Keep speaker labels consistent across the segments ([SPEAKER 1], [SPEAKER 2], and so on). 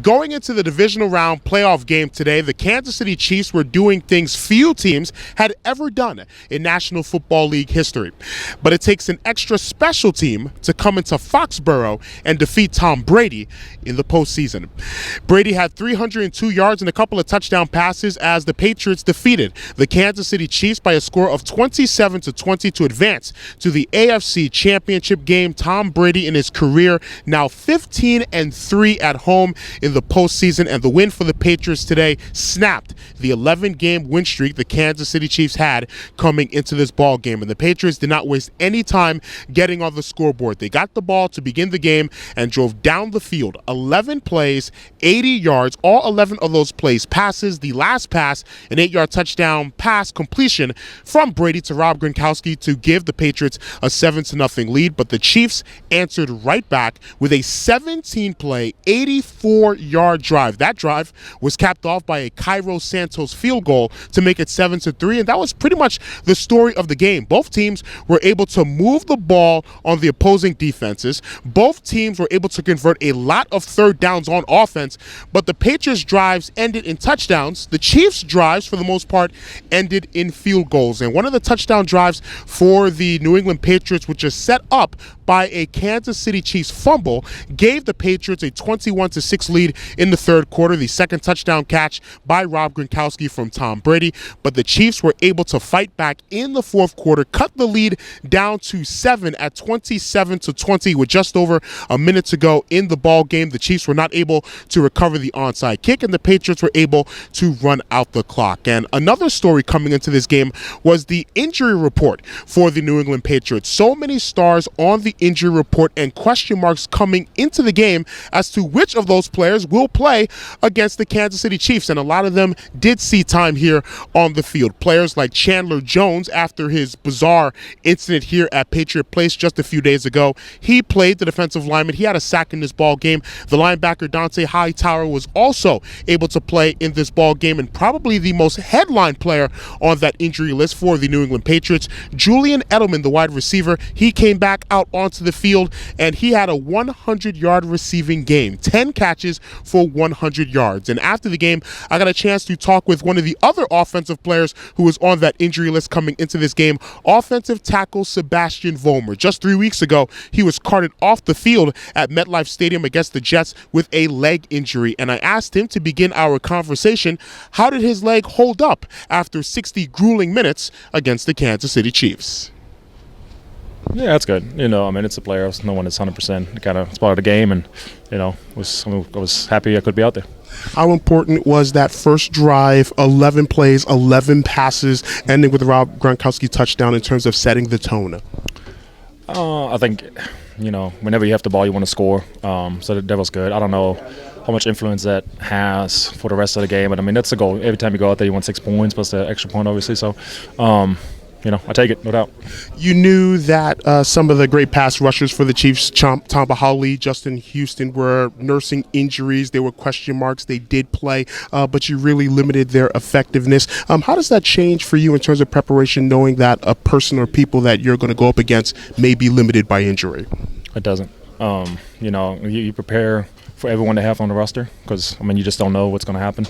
[SPEAKER 1] Going into the divisional round playoff game today, the Kansas City Chiefs were doing things few teams had ever done in National Football League history. But it takes an extra special team to come into Foxborough and defeat Tom Brady in the postseason. Brady had 302 yards and a couple of touchdown passes as the Patriots defeated the Kansas City Chiefs by a score of 27-20 to advance to the AFC Championship game. Tom Brady in his career now 15-3 at home in the postseason, and the win for the Patriots today snapped the 11-game win streak the Kansas City Chiefs had coming into this ball game. And the Patriots did not waste any time getting on the scoreboard. They got the ball to begin the game and drove down the field. 11 plays, 80 yards, all 11 of those plays passes. The last pass, an 8-yard touchdown pass completion from Brady to Rob Gronkowski to give the Patriots a 7-0 lead. But the Chiefs answered right back with a 17-play, 84-yard drive. That drive was capped off by a Cairo Santos field goal to make it 7-3, and that was pretty much the story of the game. Both teams were able to move the ball on the opposing defenses. Both teams were able to convert a lot of third downs on offense, but the Patriots' drives ended in touchdowns. The Chiefs' drives, for the most part, ended in field goals. And one of the touchdown drives for the New England Patriots, which is set up by a Kansas City Chiefs fumble, gave the Patriots a 21-6 lead in the third quarter. The second touchdown catch by Rob Gronkowski from Tom Brady. But the Chiefs were able to fight back in the fourth quarter, cut the lead down to 7 at 27-20 with just over a minute to go in the ball game. The Chiefs were not able to recover the onside kick, and the Patriots were able to run out the clock. And another story coming into this game was the injury report for the New England Patriots. So many stars on the injury report and question marks coming into the game as to which of those players will play against the Kansas City Chiefs, and a lot of them did see time here on the field. Players like Chandler Jones, after his bizarre incident here at Patriot Place just a few days ago, he played the defensive lineman. He had a sack in this ball game. The linebacker Dante Hightower was also able to play in this ball game, and probably the most headline player on that injury list for the New England Patriots, Julian Edelman, the wide receiver. He came back out onto the field, and he had a 100-yard receiving game, 10 catches for 100 yards. And after the game, I got a chance to talk with one of the other offensive players who was on that injury list coming into this game, offensive tackle Sebastian Vollmer. Just 3 weeks ago, he was carted off the field at MetLife Stadium against the Jets with a leg injury, and I asked him to begin our conversation, how did his leg hold up after 60 grueling minutes against the Kansas City Chiefs?
[SPEAKER 2] Yeah, that's good. It's the playoffs. No one is 100%. It's part of the game, and I was happy I could be out there.
[SPEAKER 1] How important was that first drive, 11 plays, 11 passes, ending with a Rob Gronkowski touchdown in terms of setting the tone?
[SPEAKER 2] I think, whenever you have the ball, you want to score. So that was good. I don't know how much influence that has for the rest of the game, but that's the goal. Every time you go out there, you want 6 points plus the extra point, obviously. So, I take it, no doubt.
[SPEAKER 1] You knew that some of the great pass rushers for the Chiefs, Tamba Hawley, Justin Houston, were nursing injuries. There were question marks. They did play, but you really limited their effectiveness. How does that change for you in terms of preparation, knowing that a person or people that you're going to go up against may be limited by injury?
[SPEAKER 2] It doesn't. You prepare for everyone to have on the roster because, you just don't know what's going to happen.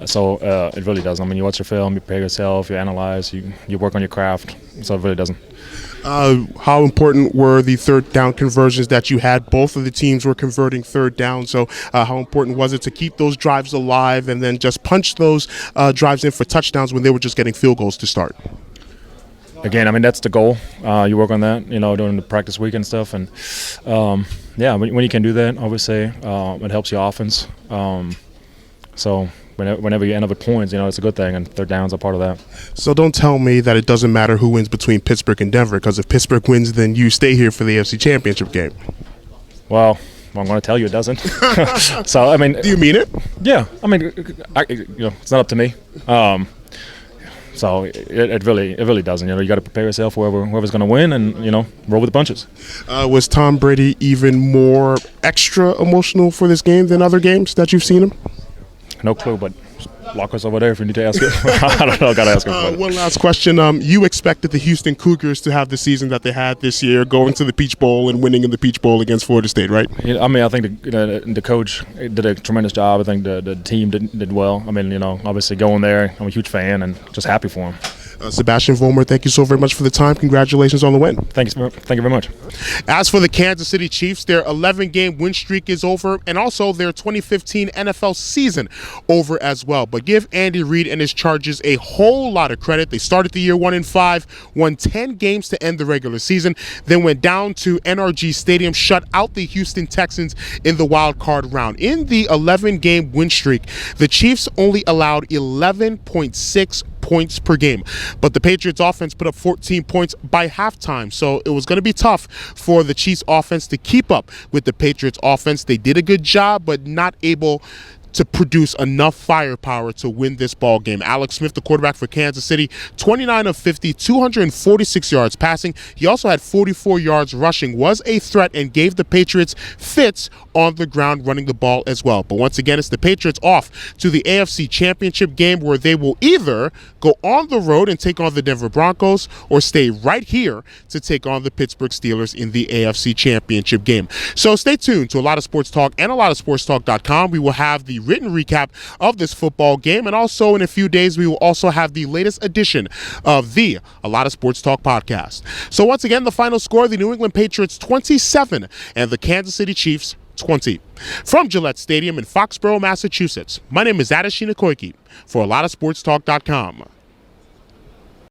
[SPEAKER 2] So it really doesn't. You watch your film, you prepare yourself, you analyze, you work on your craft. So it really doesn't.
[SPEAKER 1] How important were the third down conversions that you had? Both of the teams were converting third down. So how important was it to keep those drives alive and then just punch those drives in for touchdowns when they were just getting field goals to start?
[SPEAKER 2] Again, that's the goal. You work on that, during the practice week and stuff. And, when you can do that, obviously, it helps your offense. So whenever you end up with points, it's a good thing, and third downs are part of that.
[SPEAKER 1] So don't tell me that it doesn't matter who wins between Pittsburgh and Denver, because if Pittsburgh wins, then you stay here for the AFC Championship game.
[SPEAKER 2] Well, I'm going to tell you it doesn't. So,
[SPEAKER 1] do you mean it?
[SPEAKER 2] Yeah. It's not up to me. So it really doesn't. You got to prepare yourself for whoever's going to win, and roll with the punches.
[SPEAKER 1] Was Tom Brady even more extra emotional for this game than other games that you've seen him?
[SPEAKER 2] No clue, but lock us over there if you need to ask it. I don't know. Got to ask him.
[SPEAKER 1] One last question. You expected the Houston Cougars to have the season that they had this year, going to the Peach Bowl and winning in the Peach Bowl against Florida State, right?
[SPEAKER 2] Yeah, I mean, I think the coach did a tremendous job. I think the team did well. I mean, obviously going there, I'm a huge fan and just happy for him.
[SPEAKER 1] Sebastian Vollmer, thank you so very much for the time. Congratulations on the win.
[SPEAKER 2] Thank you very much.
[SPEAKER 1] As for the Kansas City Chiefs, their 11-game win streak is over, and also their 2015 NFL season over as well. But give Andy Reid and his Chargers a whole lot of credit. They started the year 1-5, won 10 games to end the regular season, then went down to NRG Stadium, shut out the Houston Texans in the wild card round. In the 11-game win streak, the Chiefs only allowed 11.6 points per game, but the Patriots offense put up 14 points by halftime, so it was going to be tough for the Chiefs offense to keep up with the Patriots offense. They did a good job, but not able to produce enough firepower to win this ball game. Alex Smith, the quarterback for Kansas City, 29 of 50, 246 yards passing. He also had 44 yards rushing, was a threat, and gave the Patriots fits on the ground running the ball as well. But once again, it's the Patriots off to the AFC Championship game, where they will either go on the road and take on the Denver Broncos or stay right here to take on the Pittsburgh Steelers in the AFC Championship game. So stay tuned to A Lot of Sports Talk and ALotofSportsTalk.com. We will have the written recap of this football game, and also in a few days we will also have the latest edition of the A Lot of Sports Talk podcast. So once again, the final score: the New England Patriots 27 and the Kansas City Chiefs 20. From Gillette Stadium in Foxborough, Massachusetts, my name is Adesina Koiki for ALotofSportsTalk.com.